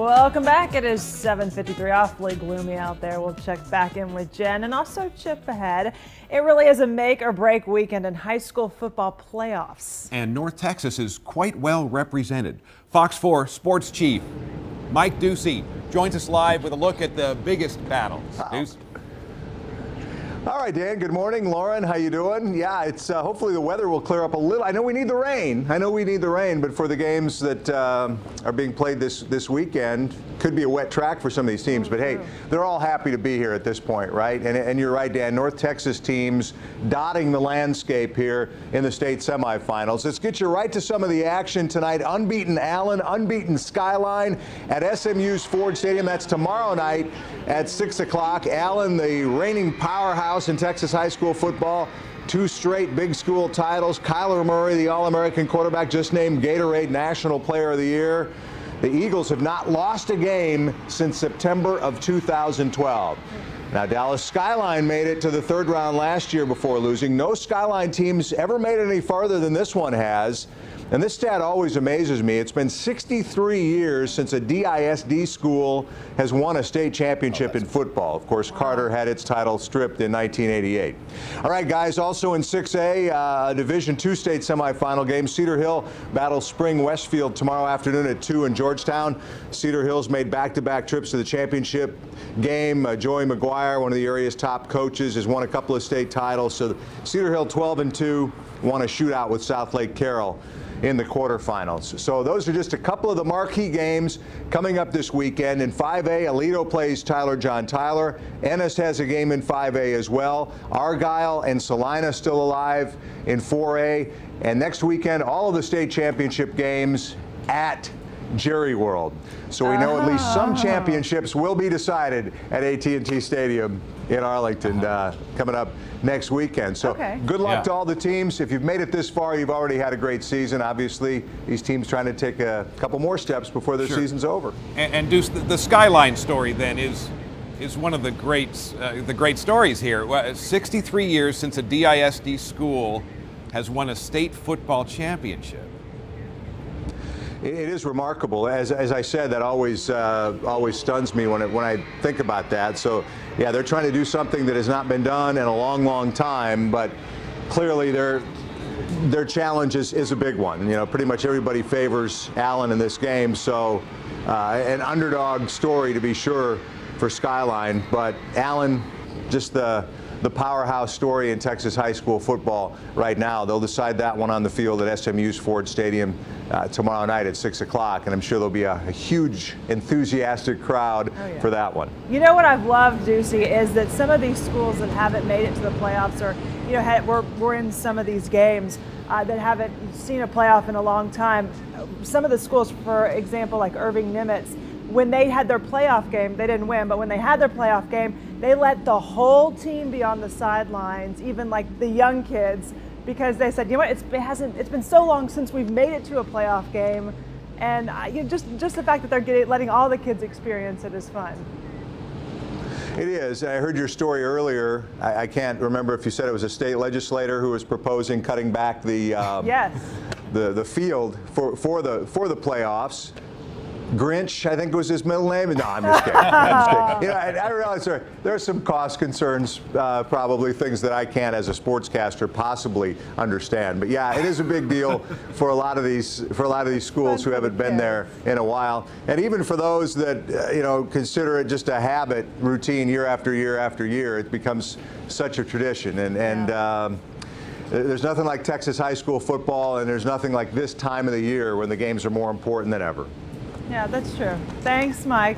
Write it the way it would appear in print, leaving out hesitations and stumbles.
Welcome back. It is 7:53, awfully gloomy out there. We'll check back in with Jen and also chip ahead. It really is a make or break weekend in high school football playoffs. And North Texas is quite well represented. Fox 4 sports chief Mike Doocy joins us live with a look at the biggest battles. Deuce? All right, Dan, good morning. Lauren, how you doing? Yeah, it's hopefully the weather will clear up a little. I know we need the rain. But for the games that are being played this weekend, could be a wet track for some of these teams. But hey, they're all happy to be here at this point, right? And you're right, Dan, North Texas teams dotting the landscape here in the state semifinals. Let's get you right to some of the action tonight. Unbeaten Allen, unbeaten Skyline at SMU's Ford Stadium. That's tomorrow night at 6 o'clock. Allen, the reigning powerhouse in Texas high school football, 2 straight big school titles. Kyler Murray, the All-American quarterback, just named Gatorade National Player of the Year. The Eagles have not lost a game since September of 2012. Now, Dallas Skyline made it to the 3rd round last year before losing. No Skyline teams ever made it any farther than this one has. And this stat always amazes me. It's been 63 years since a DISD school has won a state championship in football. Of course, Carter had its title stripped in 1988. All right, guys, also in 6A, Division II state semifinal game. Cedar Hill battles Spring Westfield tomorrow afternoon at 2 in Georgetown. Cedar Hill's made back-to-back trips to the championship game. Joey McGuire, one of the area's top coaches, has won a couple of state titles. So Cedar Hill 12-2 won a shootout with South Lake Carroll in the quarterfinals. So those are just a couple of the marquee games coming up this weekend. In 5A, Aledo plays Tyler John Tyler. Ennis has a game in 5A as well. Argyle and Salina still alive in 4A. And next weekend, all of the state championship games at Jerry World. So we know at least some championships will be decided at AT&T Stadium in Arlington coming up next weekend. So good luck to all the teams. If you've made it this far, you've already had a great season. Obviously, these teams trying to take a couple more steps before their season's over. And Deuce, the Skyline story then is one of the great stories here. 63 years since a DISD school has won a state football championship. It is remarkable. As I said, that always stuns me when I think about that. So, yeah, they're trying to do something that has not been done in a long, long time. But clearly, their challenge is a big one. You know, pretty much everybody favors Allen in this game. So, an underdog story to be sure for Skyline. But Allen, just the powerhouse story in Texas high school football right now. They'll decide that one on the field at SMU's Ford Stadium tomorrow night at 6 o'clock, and I'm sure there'll be a huge, enthusiastic crowd for that one. You know what I've loved, Doocy, is that some of these schools that haven't made it to the playoffs or, you know, we're in some of these games that haven't seen a playoff in a long time. Some of the schools, for example, like Irving Nimitz, when they had their playoff game, they didn't win, but when they had their playoff game, they let the whole team be on the sidelines, even like the young kids, because they said, you know what, it's been so long since we've made it to a playoff game, and just the fact that they're letting all the kids experience it is fun. It is. I heard your story earlier. I can't remember if you said it was a state legislator who was proposing cutting back the the field for the playoffs. Grinch, I think was his middle name. No, I'm just kidding. You know, I realize there are some cost concerns, probably things that I can't, as a sportscaster, possibly understand. But yeah, it is a big deal for a lot of these schools who haven't been there in a while, and even for those that consider it just a habit, routine, year after year after year. It becomes such a tradition, and there's nothing like Texas high school football, and there's nothing like this time of the year when the games are more important than ever. Yeah, that's true. Thanks, Mike.